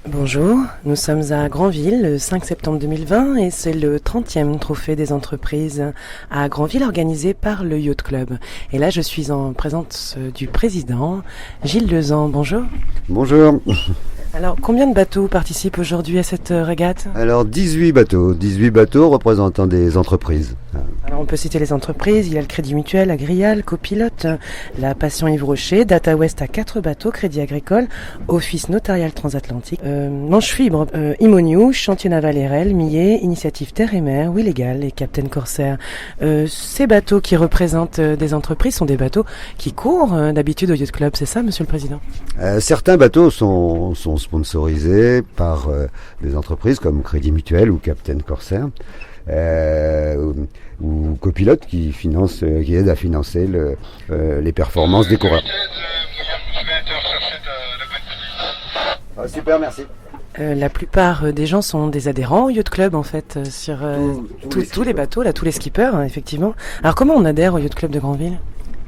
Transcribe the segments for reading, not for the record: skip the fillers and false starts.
Bonjour, nous sommes à Granville le 5 septembre 2020 et c'est le 30e trophée des entreprises à Granville organisé par le Yacht Club. Et là je suis en présence du président Gilles Lezan. Bonjour. Bonjour. Alors combien de bateaux participent aujourd'hui à cette régate? Alors 18 bateaux représentant des entreprises. Alors on peut citer les entreprises, il y a le Crédit Mutuel, Agrial, Copilote, la Passion Yves Rocher, Data West à 4 bateaux, Crédit Agricole, Office Notarial Transatlantique, Manche Fibre, Imoniou, Chantier Naval RL, Millet, Initiative Terre et Mer, Willégal et Captain Corsair. Ces bateaux qui représentent des entreprises sont des bateaux qui courent d'habitude au Yacht Club, c'est ça Monsieur le Président? Certains bateaux sont sponsorisés par des entreprises comme Crédit Mutuel ou Captain Corsair. Ou Copilote qui aide à financer les performances des coureurs. Super, merci. La plupart des gens sont des adhérents au Yacht Club en fait, sur tous les bateaux, là, tous les skippers, hein, effectivement. Alors comment on adhère au Yacht Club de Granville?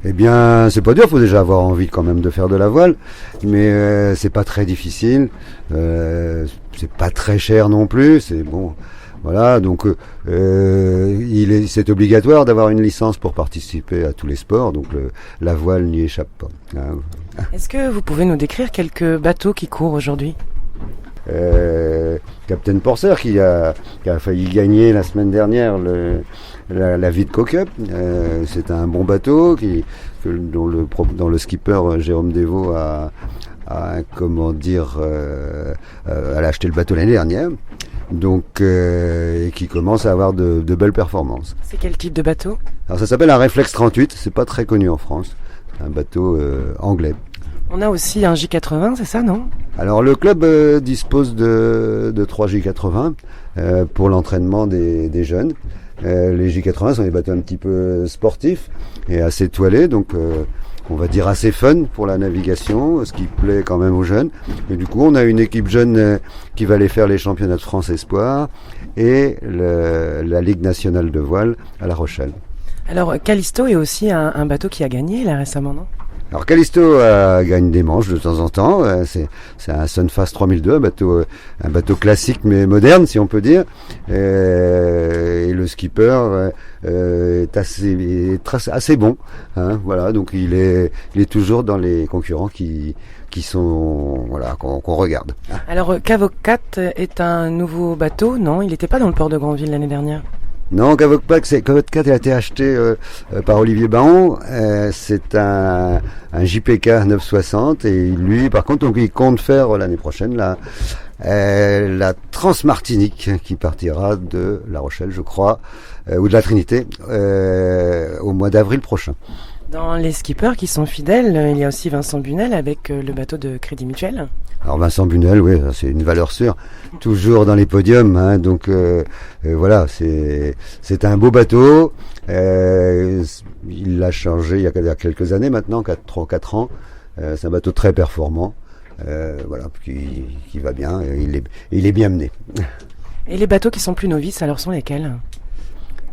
Eh bien, c'est pas dur, faut déjà avoir envie quand même de faire de la voile, mais c'est pas très difficile, c'est pas très cher non plus, c'est bon. Voilà, donc c'est obligatoire d'avoir une licence pour participer à tous les sports, donc la voile n'y échappe pas. Est-ce que vous pouvez nous décrire quelques bateaux qui courent aujourd'hui? Captain Corsair qui a failli gagner la semaine dernière la Vidco Cup. C'est un bon bateau dont le skipper Jérôme Desvaux a acheté le bateau l'année dernière. Donc, et qui commence à avoir de belles performances. C'est quel type de bateau? Alors ça s'appelle un Reflex 38, c'est pas très connu en France, c'est un bateau anglais. On a aussi un J80, c'est ça, non? Alors le club dispose de 3 J80 pour l'entraînement des jeunes. Les J80 sont des bateaux un petit peu sportifs et assez toilés, donc on va dire assez fun pour la navigation, ce qui plaît quand même aux jeunes. Et du coup, on a une équipe jeune qui va aller faire les championnats de France Espoir et la Ligue nationale de voile à La Rochelle. Alors, Callisto est aussi un bateau qui a gagné là récemment, non? Alors Callisto gagne des manches de temps en temps, c'est un Sunfast 3002, un bateau classique mais moderne si on peut dire, et le skipper est assez bon, hein, voilà, donc il est toujours dans les concurrents qui sont qu'on regarde. Alors Cavoc 4 est un nouveau bateau, non? Il n'était pas dans le port de Granville l'année dernière? Non, Cavoc 4 a été acheté par Olivier Baon. C'est un JPK 960 et lui, par contre, donc, il compte faire l'année prochaine la Transmartinique qui partira de La Rochelle, je crois, ou de la Trinité, au mois d'avril prochain. Dans les skippers qui sont fidèles, il y a aussi Vincent Bunel avec le bateau de Crédit Mutuel. Alors Vincent Bunel, oui, c'est une valeur sûre, toujours dans les podiums, hein, donc voilà, c'est un beau bateau. Il l'a changé il y a quelques années maintenant, 3 ou 4 ans. C'est un bateau très performant, voilà, qui va bien, il est bien mené. Et les bateaux qui sont plus novices, alors sont lesquels?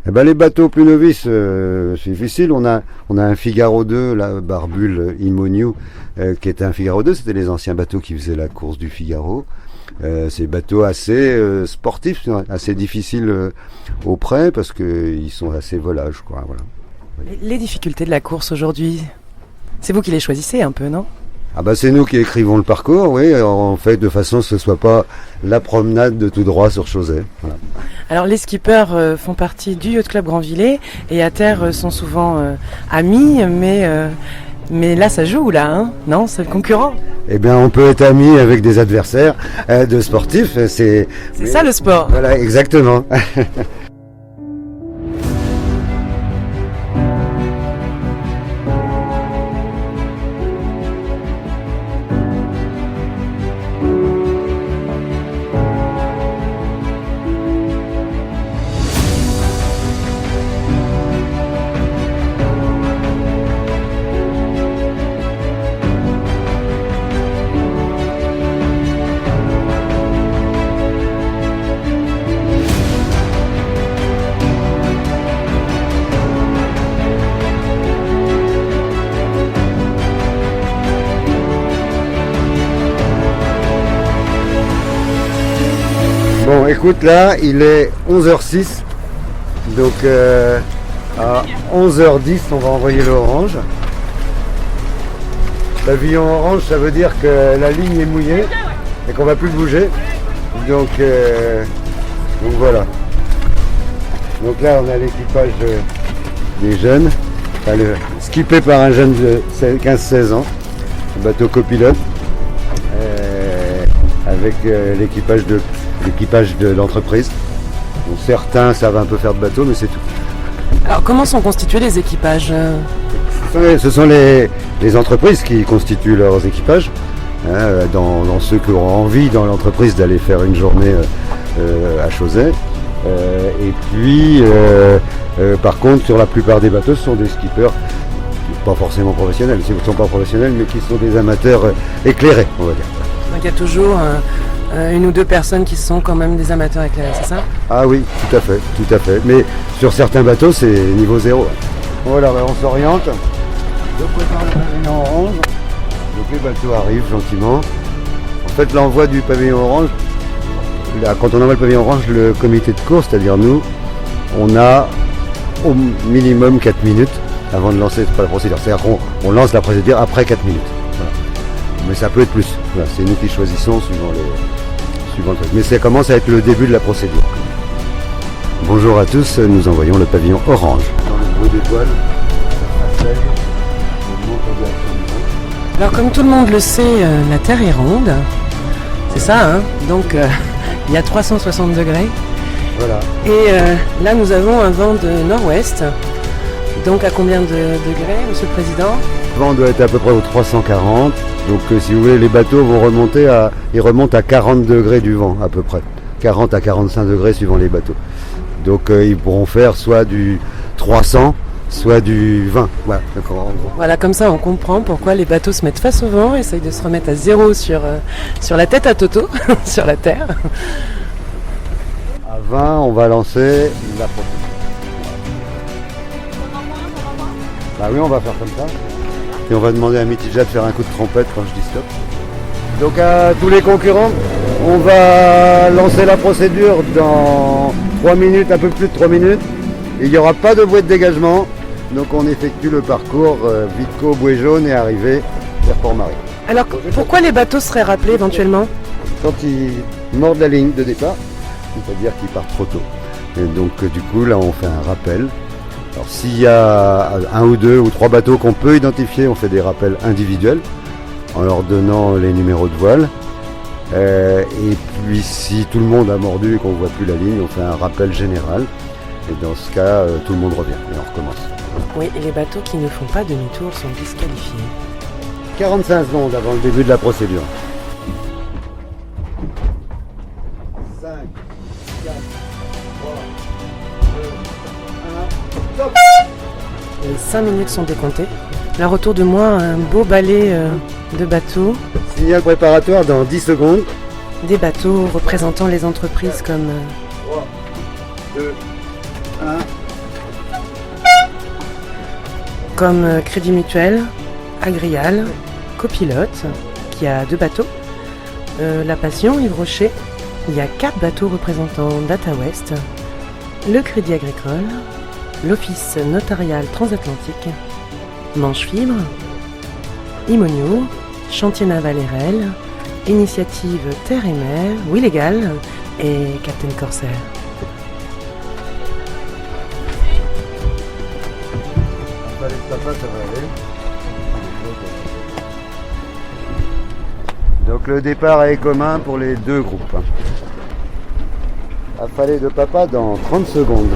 Eh ben, les bateaux plus novices, c'est difficile. On a un Figaro 2, la Barbule Imoniou, qui était un Figaro 2. C'était les anciens bateaux qui faisaient la course du Figaro. C'est des bateaux assez sportifs, assez difficiles au près parce qu'ils sont assez volages, quoi. Voilà. Les difficultés de la course aujourd'hui, c'est vous qui les choisissez un peu, non? Ah bah c'est nous qui écrivons le parcours, oui, en fait, de façon que ce soit pas la promenade de tout droit sur Chausey. Voilà. Alors les skippers font partie du Yacht Club Granvillais et à terre sont souvent amis, mais là ça joue là, hein? Non, c'est le concurrent. Eh bien, on peut être ami avec des adversaires de sportifs. C'est ça le sport. Voilà, exactement. Bon, écoute, là, il est 11h06. Donc, à 11h10, on va envoyer l'orange. Pavillon orange, ça veut dire que la ligne est mouillée et qu'on va plus bouger. Donc voilà. Donc là, on a l'équipage des jeunes, skippé par un jeune de 15-16 ans, un bateau copilote, avec l'équipage de l'entreprise. Donc, certains savent un peu faire de bateau, mais c'est tout. Alors comment sont constitués les équipages? Ce sont les entreprises qui constituent leurs équipages. Dans ceux qui auront envie dans l'entreprise d'aller faire une journée à Chauzet. Et puis, par contre, sur la plupart des bateaux, ce sont des skippers, pas forcément professionnels, ils ne sont pas professionnels, mais qui sont des amateurs éclairés, on va dire. Donc il y a toujours une ou deux personnes qui sont quand même des amateurs éclairés, c'est ça? Ah oui, tout à fait, tout à fait. Mais sur certains bateaux, c'est niveau 0. Voilà, on s'oriente. Donc, on est en orange. Donc les bateaux arrivent gentiment. En fait, l'envoi du pavillon orange, là, quand on envoie le pavillon orange, le comité de course, c'est-à-dire nous, on a au minimum 4 minutes avant de lancer la procédure. C'est-à-dire qu'on lance la procédure après 4 minutes. Voilà. Mais ça peut être plus. Voilà, c'est nous qui choisissons suivant le truc. Mais ça commence à être le début de la procédure. Bonjour à tous, nous envoyons le pavillon orange. Dans le gros des voiles, ça fait Alors comme tout le monde le sait, la Terre est ronde, c'est ça, hein. Donc il y a 360 degrés. Voilà. Et là nous avons un vent de nord-ouest. Donc à combien de degrés, Monsieur le Président? Le vent doit être à peu près aux 340. Donc si vous voulez, les bateaux vont ils remontent à 40 degrés du vent à peu près. 40 à 45 degrés suivant les bateaux. Donc ils pourront faire soit du 300, soit du 20. Voilà, d'accord, en gros. Voilà, comme ça on comprend pourquoi les bateaux se mettent face au vent, essayent de se remettre à zéro sur la tête à Toto, sur la terre. À 20, on va lancer la procédure. Bah oui, on va faire comme ça. Et on va demander à Mitija de faire un coup de trompette quand je dis stop. Donc à tous les concurrents, on va lancer la procédure dans 3 minutes, un peu plus de 3 minutes. Il n'y aura pas de bouée de dégagement. Donc on effectue le parcours Vitco, Bouée Jaune et arrivé vers Port-Marie. Alors pourquoi les bateaux seraient rappelés éventuellement? Quand ils mordent la ligne de départ, c'est-à-dire qu'ils partent trop tôt. Et donc du coup là on fait un rappel. Alors s'il y a un ou deux ou trois bateaux qu'on peut identifier, on fait des rappels individuels en leur donnant les numéros de voile. Et puis si tout le monde a mordu et qu'on ne voit plus la ligne, on fait un rappel général. Et dans ce cas, tout le monde revient et on recommence. Oui, et les bateaux qui ne font pas demi-tour sont disqualifiés. 45 secondes avant le début de la procédure. 5, 4, 3, 2, 1, stop! Les 5 minutes sont décomptées. Là, autour de moi, un beau balai de bateaux. Signal préparatoire dans 10 secondes. Des bateaux représentant les entreprises comme 3, 2, 1. comme Crédit Mutuel, Agrial, Copilote, qui a 2 bateaux, La Passion, Yves Rocher. Il y a 4 bateaux représentant Data West, le Crédit Agricole, l'Office notarial transatlantique, Manche Fibre, Imonio, Chantier Naval RL, Initiative Terre et Mer, Willégal et Captain Corsair. Donc le départ est commun pour les 2 groupes. Affalé de papa dans 30 secondes.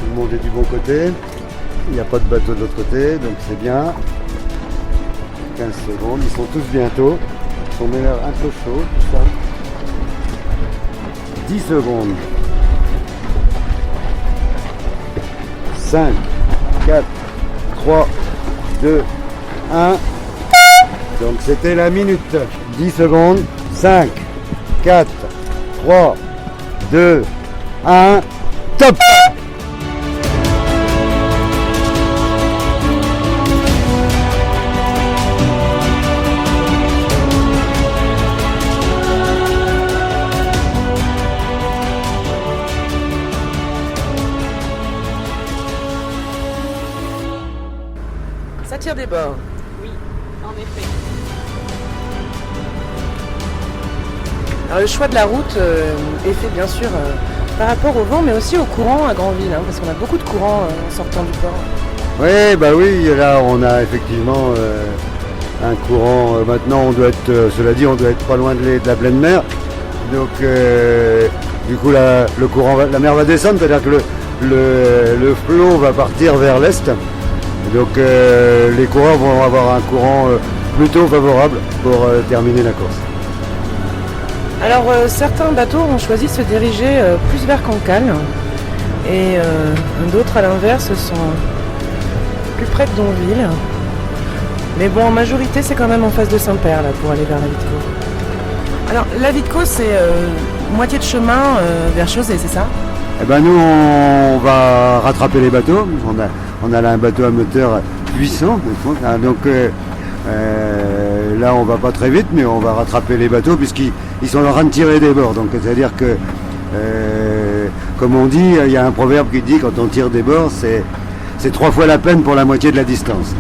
Tout le monde est du bon côté. Il n'y a pas de bateau de l'autre côté, donc c'est bien. 15 secondes, ils sont tous bientôt. Ils sont même un peu chauds, tout ça. 10 secondes. 5, 4, 3, 2, 1. Donc c'était la minute. 10 secondes. 5, 4, 3, 2, 1. Top! bord. Oui, en effet. Alors le choix de la route est fait bien sûr par rapport au vent mais aussi au courant à Granville, hein, parce qu'on a beaucoup de courant en sortant du port. Oui, bah oui, là on a effectivement un courant. Maintenant, on doit être, cela dit, on doit être pas loin de la pleine mer. Donc, du coup, le courant, la mer va descendre, c'est-à-dire que le flot va partir vers l'est. Donc, les coureurs vont avoir un courant plutôt favorable pour terminer la course. Alors, certains bateaux ont choisi de se diriger plus vers Cancale et d'autres, à l'inverse, sont plus près de Donville. Mais bon, en majorité, c'est quand même en face de Saint-Père, là, pour aller vers la Vitco. Alors, la Vitco, c'est moitié de chemin vers Chausey, c'est ça? Eh ben, nous, on va rattraper les bateaux. On a là un bateau à moteur puissant. Donc, là, on va pas très vite, mais on va rattraper les bateaux puisqu'ils sont en train de tirer des bords. Donc, c'est-à-dire que, comme on dit, il y a un proverbe qui dit quand on tire des bords, c'est 3 fois la peine pour la moitié de la distance.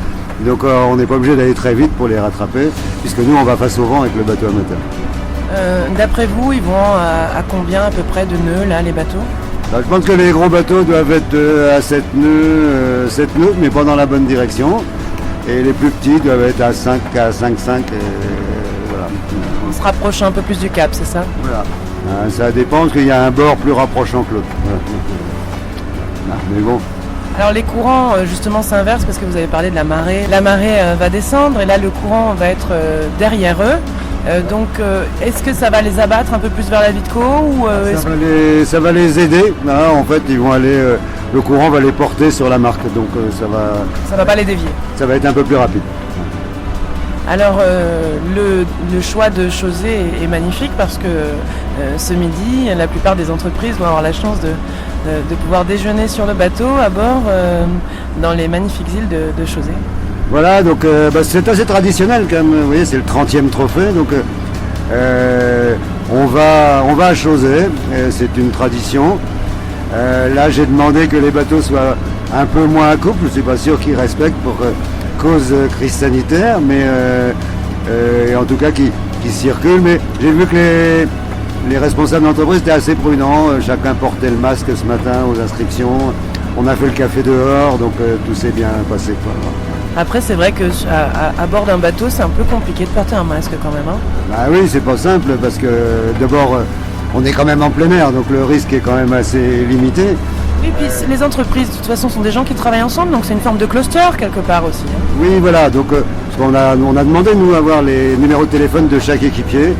Donc on n'est pas obligé d'aller très vite pour les rattraper, puisque nous on va face au vent avec le bateau à moteur. D'après vous, ils vont à combien à peu près de nœuds là, les bateaux? Je pense que les gros bateaux doivent être à 7 nœuds, mais pas dans la bonne direction. Et les plus petits doivent être à 5, à 5,5. Voilà. On se rapproche un peu plus du cap, c'est ça? Voilà. Ça dépend, parce qu'il y a un bord plus rapprochant que l'autre. Voilà. Mais bon. Alors les courants justement s'inversent parce que vous avez parlé de la marée. La marée va descendre et là le courant va être derrière eux. Donc est-ce que ça va les abattre un peu plus vers la Vitco ou ça va les aider. Là, en fait, ils vont aller. Le courant va les porter sur la marque, donc ça va pas les dévier. Ça va être un peu plus rapide. Alors le choix de Chausey est magnifique parce que ce midi, la plupart des entreprises vont avoir la chance de pouvoir déjeuner sur le bateau à bord dans les magnifiques îles de Chausey. Voilà, donc c'est assez traditionnel quand même. Vous voyez, c'est le 30e trophée, donc on va à Chausey, c'est une tradition. Là, j'ai demandé que les bateaux soient un peu moins à couple. Je ne suis pas sûr qu'ils respectent pour cause crise sanitaire, mais en tout cas qui circulent. Mais j'ai vu que les responsables d'entreprise étaient assez prudents. Chacun portait le masque ce matin aux inscriptions. On a fait le café dehors, donc tout s'est bien passé, quoi. Après, c'est vrai que à bord d'un bateau, c'est un peu compliqué de porter un masque quand même. Hein. Bah oui, c'est pas simple parce que d'abord, on est quand même en plein air, donc le risque est quand même assez limité. Et puis les entreprises, de toute façon, sont des gens qui travaillent ensemble, donc c'est une forme de cluster quelque part aussi. Hein. Oui, voilà, donc on a demandé, nous, avoir les numéros de téléphone de chaque équipier,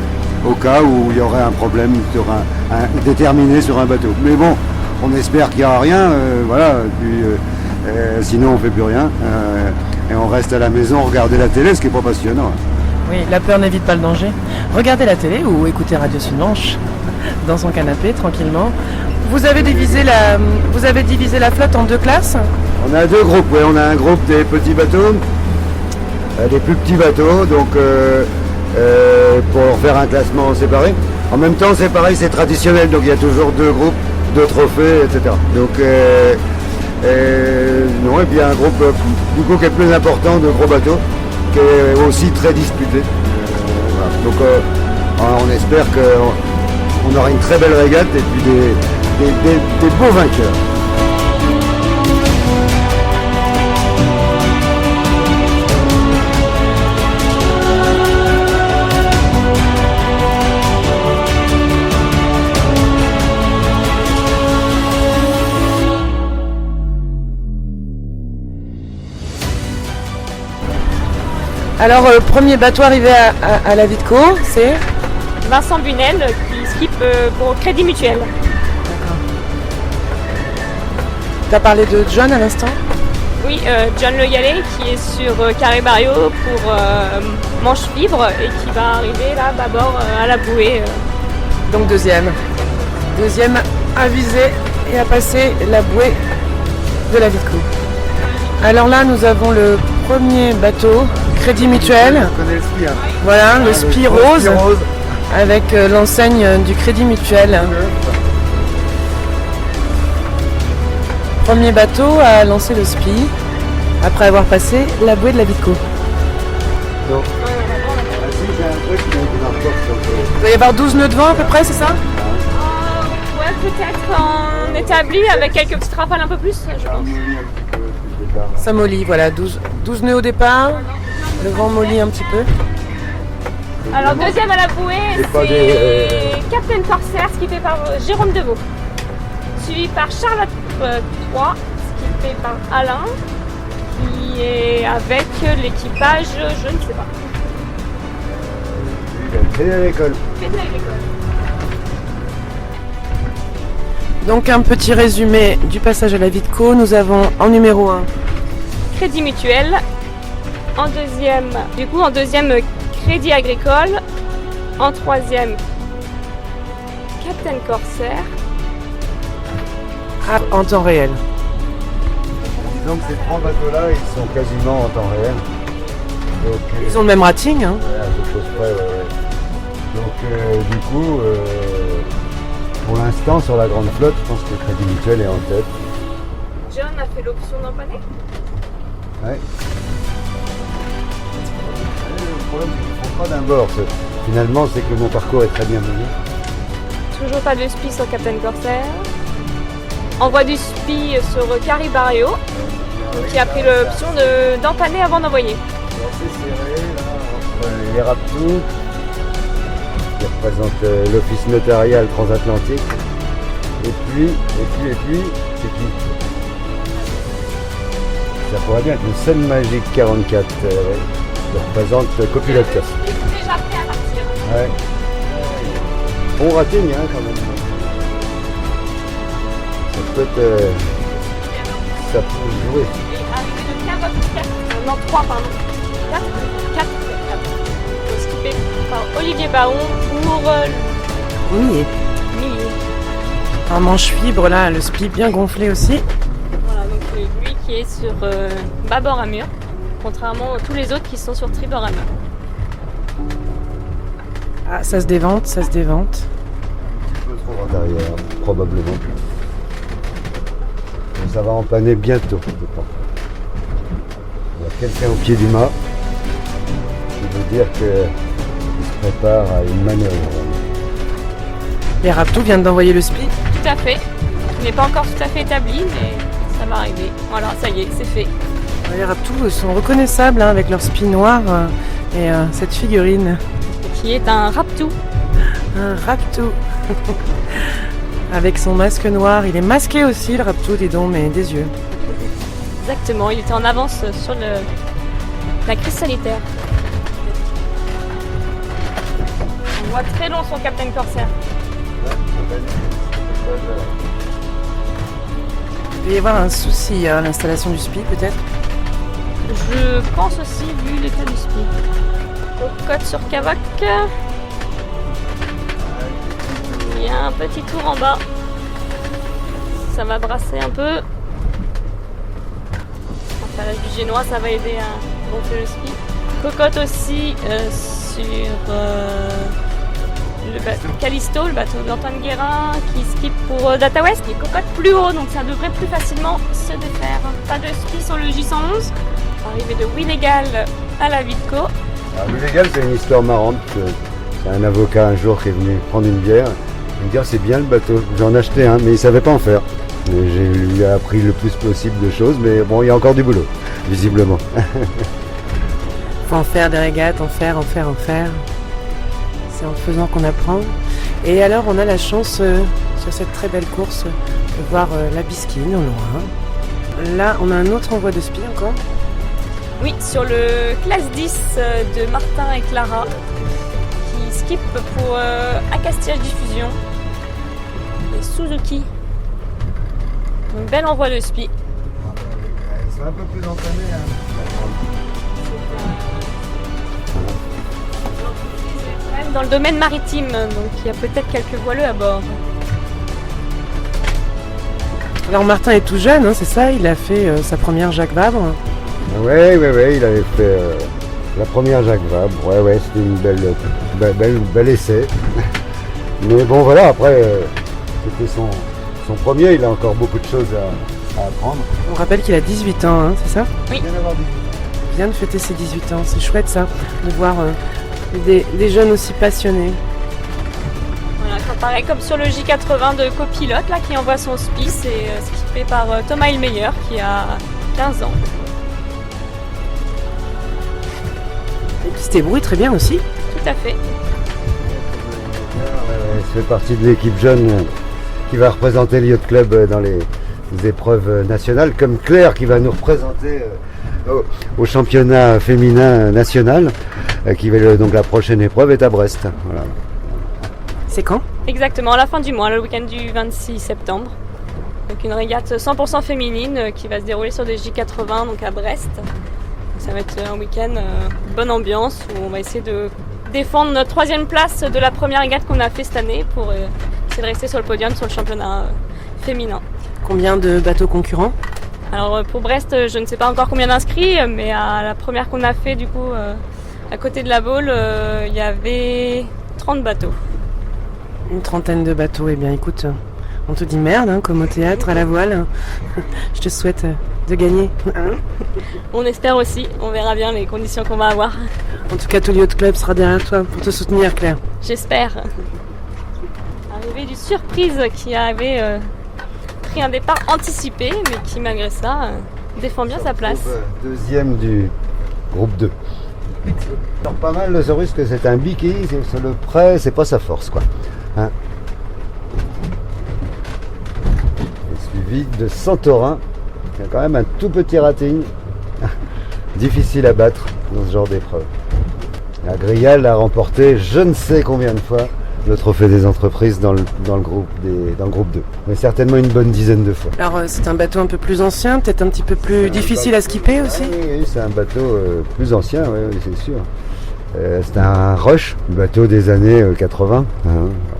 au cas où il y aurait un problème sur déterminé sur un bateau. Mais bon, on espère qu'il n'y aura rien, voilà, puis, sinon on ne fait plus rien, et on reste à la maison, regarder la télé, ce qui n'est pas passionnant. Oui, la peur n'évite pas le danger. Regardez la télé ou écoutez Radio Sud-Manche dans son canapé, tranquillement. Vous avez divisé la flotte en 2 classes? On a 2 groupes, oui. On a un groupe des petits bateaux, des plus petits bateaux, donc pour faire un classement séparé. En même temps, c'est pareil, c'est traditionnel, donc il y a toujours 2 groupes, 2 trophées, etc. Donc, non, et puis il y a un groupe du coup qui est plus important de gros bateaux, qui est aussi très disputé. Voilà. Donc, on espère qu'on aura une très belle régate et puis des beaux vainqueurs. Alors, le premier bateau arrivé à la Vitco, c'est Vincent Bunel qui skip pour Crédit Mutuel. D'accord. Tu as parlé de John à l'instant? Oui, John Le Gallet qui est sur Carré Barrio pour Manche Fibre et qui va arriver là bâbord à la bouée. Donc deuxième à viser et à passer la bouée de la Vitco. Alors là, nous avons le premier bateau, Crédit Mutuel. On connaît le SPI, hein. Voilà, le SPI rose, avec l'enseigne du Crédit Mutuel. Premier bateau à lancer le SPI. après avoir passé la bouée de la Vitco. Non. Ah si, j'ai un truc qui marche pas. Il doit y avoir 12 nœuds de vent à peu près, c'est ça? Ouais, peut-être en établi avec quelques petites rafales un peu plus, je pense. Ça mollit, voilà, 12 nœuds au départ, le vent mollit un petit peu. Alors deuxième à la bouée, c'est Captain Corsair, skippé par Jérôme Deveau. Suivi par Charlotte 3, skippé par Alain, qui est avec l'équipage, je ne sais pas. Crédit Agricole. Donc un petit résumé du passage à la Vitco. Nous avons en numéro 1 Crédit Mutuel. En deuxième, Crédit Agricole. En troisième, Captain Corsair. en temps réel. Disons que ces 3 bateaux-là, ils sont quasiment en temps réel. Donc, Ils ont le même rating. Hein. ouais, à peu chose près, ouais. Donc du coup, pour l'instant, sur la grande flotte, je pense que le Crédit Mutuel est en tête. John a fait l'option d'empanner. Ouais. Le problème, c'est qu'ils ne font pas d'un bord. Finalement, c'est que mon parcours est très bien mené. Toujours pas de SPI sur Captain Corsair. Envoi du SPI sur Caribario, qui a pris l'option d'empanner avant d'envoyer. C'est assez serré là, entre les Raptous, qui représente l'office notarial transatlantique. Et puis, c'est qui? Ça pourrait bien être le Sun Magic 44, qui représente Copilote Casse. Il est déjà prêt à partir. Ouais. Bon rating hein, quand même. Ça peut être... ça peut jouer. Et arrivé de 4, non 3 pardon. 4. Skippé par Olivier Baon pour On y est. Milly. Un manche fibre là, le SPI bien gonflé aussi. Voilà, donc lui qui est sur bâbord à mur, contrairement à tous les autres qui sont sur tribord à mur. Ah, ça se dévente, ça se dévente. Un peu trop en arrière, probablement. Mais ça va empanner bientôt, je pense. Il y a quelqu'un au pied du mât qui veut dire qu'il se prépare à une manœuvre. Les Raptous viennent d'envoyer le SPI. Tout à fait. Il n'est pas encore tout à fait établi, mais ça va arriver. Voilà, ça y est, c'est fait. Les Raptous sont reconnaissables hein, avec leur SPI noir et cette figurine. Qui est un Raptou. Un Raptou. Avec son masque noir. Il est masqué aussi le Raptou, dis donc, mais des yeux. Exactement, il était en avance sur la crise sanitaire. On voit très long son Captain Corsair. Il va y avoir un souci à l'installation du SPI peut-être. Je pense aussi, vu l'état du SPI. Cocotte sur Cavac. Il y a un petit tour en bas. Ça va brasser un peu. Enfin, du génois, ça va aider à gonfler le SPI. Cocotte aussi sur le Callisto, le bateau d'Antoine Guérin qui skip pour Data West. Il cocotte plus haut, donc ça devrait plus facilement se défaire. Pas de SPI sur le J111. Arrivé de Willégal à la Vitco. Willégal, c'est une histoire marrante. C'est un avocat un jour qui est venu prendre une bière. Il me dit c'est bien le bateau. J'en ai acheté un, mais il savait pas en faire. J'ai lui appris le plus possible de choses, mais bon, il y a encore du boulot, visiblement. Faut en faire des régates, en faire. C'est en faisant qu'on apprend. Et alors on a la chance sur cette très belle course de voir la Bisquine au loin. Là on a un autre envoi de SPI encore. Oui, sur le classe 10 de Martin et Clara qui skip pour Acastillage Diffusion et Suzuki. Un bel envoi de SPI. C'est un peu plus entamé. Dans le domaine maritime, donc il y a peut-être quelques voileux à bord. Alors Martin est tout jeune, hein, c'est ça, il a fait sa première Jacques Vabre. Oui, il avait fait la première Jacques Vabre. Ouais, c'était une bel essai. Mais bon, voilà, après, c'était son premier, il a encore beaucoup de choses à apprendre. On rappelle qu'il a 18 ans, hein, c'est ça? Oui. Il vient de fêter ses 18 ans. C'est chouette ça, de voir des jeunes aussi passionnés. Voilà, pareil comme sur le J80 de copilote là, qui envoie son spi, c'est skippé par Thomas Ilmeyer qui a 15 ans. Et puis se débrouille très bien aussi. Tout à fait. Il fait partie de l'équipe jeune qui va représenter le Yacht Club dans les épreuves nationales, comme Claire qui va nous représenter au championnat féminin national, donc la prochaine épreuve est à Brest. Voilà. C'est quand? Exactement, à la fin du mois, le week-end du 26 septembre. Donc une régate 100% féminine qui va se dérouler sur des J80 donc à Brest. Ça va être un week-end bonne ambiance où on va essayer de défendre notre 3e place de la première régate qu'on a fait cette année pour essayer de rester sur le podium sur le championnat féminin. Combien de bateaux concurrents? Alors pour Brest, je ne sais pas encore combien d'inscrits, mais à la première qu'on a fait du coup à côté de la Baule, il y avait 30 bateaux. Une trentaine de bateaux. Eh bien écoute, on te dit merde, hein, comme au théâtre, à la voile. Je te souhaite de gagner. On espère aussi, on verra bien les conditions qu'on va avoir. En tout cas, tout le Yacht Club sera derrière toi pour te soutenir, Claire. J'espère. Arrivée du surprise qui avait pris un départ anticipé, mais qui malgré ça défend bien sa place. Deuxième du groupe 2. Alors pas mal de surprise que c'est un biquet, c'est le prêt, c'est pas sa force quoi. Hein. Et suivi de Santorin, qui a quand même un tout petit rating, difficile à battre dans ce genre d'épreuve. La Grial a remporté je ne sais combien de fois le trophée des entreprises dans le groupe 2, mais certainement une bonne dizaine de fois. Alors c'est un bateau un peu plus ancien, peut-être un petit peu plus difficile à skipper aussi. Oui, c'est un bateau plus ancien, oui, c'est sûr. C'est un Rush, un bateau des années 80. Hein.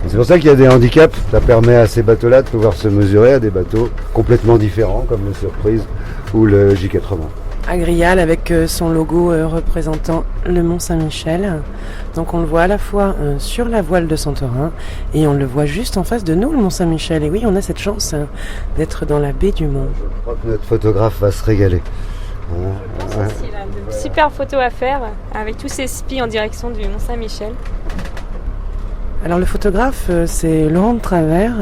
C'est pour ça qu'il y a des handicaps. Ça permet à ces bateaux-là de pouvoir se mesurer à des bateaux complètement différents, comme le Surprise ou le J80. Agrial avec son logo représentant le Mont Saint-Michel. Donc on le voit à la fois sur la voile de Santorin et on le voit juste en face de nous, le Mont Saint-Michel. Et oui, on a cette chance d'être dans la baie du Mont. Je crois que notre photographe va se régaler. Il a de super photos à faire avec tous ces spies en direction du Mont Saint-Michel. Alors le photographe, c'est Laurent de Travers.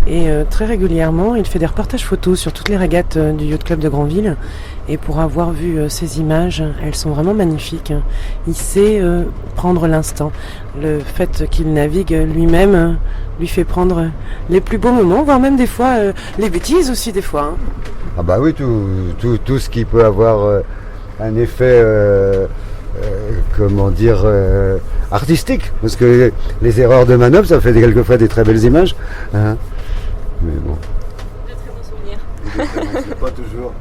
Et très régulièrement, il fait des reportages photos sur toutes les régates du Yacht Club de Granville. Et pour avoir vu ces images, elles sont vraiment magnifiques. Il sait prendre l'instant. Le fait qu'il navigue lui-même lui fait prendre les plus beaux moments, voire même des fois les bêtises aussi des fois. Hein. Ah bah oui, tout ce qui peut avoir un effet, artistique. Parce que les erreurs de manœuvre, ça fait quelquefois des très belles images. Hein. Mais bon. De très bons souvenirs. C'est pas toujours.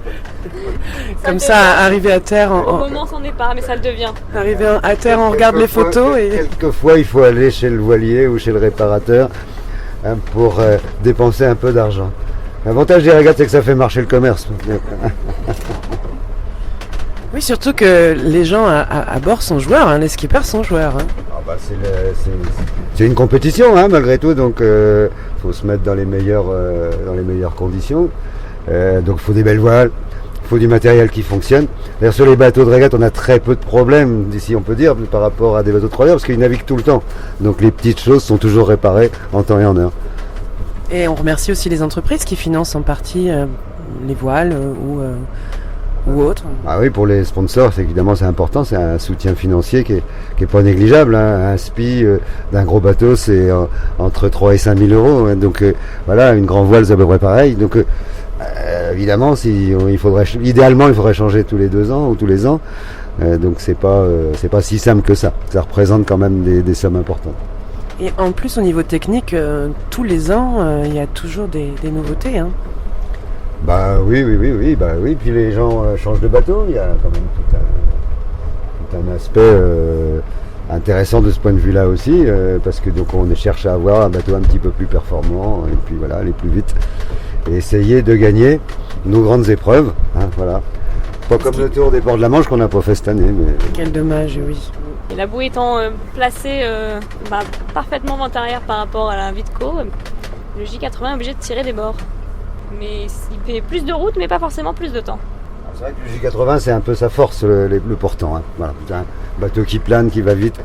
Comme ça, arriver à terre... Au moment, c'en est pas, mais ça le devient. Arriver à terre, on regarde les photos et... Quelquefois, il faut aller chez le voilier ou chez le réparateur pour dépenser un peu d'argent. L'avantage des régates, c'est que ça fait marcher le commerce. Oui, surtout que les gens à bord sont joueurs, hein, les skippers sont joueurs. Hein. Ah bah c'est une compétition, hein, malgré tout, donc faut se mettre dans les meilleures conditions. Donc il faut des belles voiles, il faut du matériel qui fonctionne. D'ailleurs sur les bateaux de régate, on a très peu de problèmes, d'ici on peut dire, par rapport à des bateaux de croisière, parce qu'ils naviguent tout le temps. Donc les petites choses sont toujours réparées en temps et en heure. Et on remercie aussi les entreprises qui financent en partie les voiles ou autres. Ah oui, pour les sponsors, c'est important, c'est un soutien financier qui est pas négligeable. Hein. Un SPI d'un gros bateau, c'est entre 3 et 5 000 euros. Hein. Donc voilà, une grande voile, c'est à peu près pareil. Donc évidemment, idéalement, il faudrait changer tous les 2 ans ou tous les ans. Donc c'est pas si simple que ça. Ça représente quand même des sommes importantes. Et en plus, au niveau technique, tous les ans, il y a toujours des nouveautés. Hein. Bah oui. Puis les gens changent de bateau. Il y a quand même tout un aspect intéressant de ce point de vue-là aussi, parce que donc on cherche à avoir un bateau un petit peu plus performant et puis voilà, aller plus vite et essayer de gagner nos grandes épreuves. Hein, voilà. Pas comme le Tour des Ports de la Manche qu'on n'a pas fait cette année. Mais... Quel dommage, oui. Et la bouée étant placée parfaitement vent arrière par rapport à la Vitco, le J80 est obligé de tirer des bords. Mais il fait plus de route, mais pas forcément plus de temps. C'est vrai que le J80, c'est un peu sa force, le portant. Hein. Voilà, c'est un bateau qui plane, qui va vite.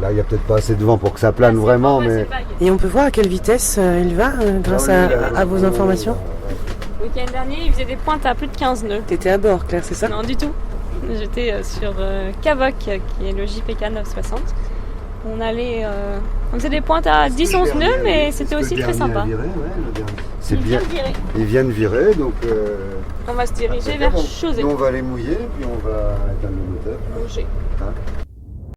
Là, il n'y a peut-être pas assez de vent pour que ça plane vraiment, mais... Et on peut voir à quelle vitesse il va grâce à vos informations. Le week-end dernier, il faisait des pointes à plus de 15 nœuds. T'étais à bord, Claire, c'est ça? Non, du tout. J'étais sur Cavoc, qui est le JPK 960. On faisait des pointes à 10-11 nœuds, mais c'était aussi très sympa. Ils viennent virer, donc... On va se diriger vers Chausey. Nous, on va les mouiller, puis on va éteindre le moteur. Manger. Hein.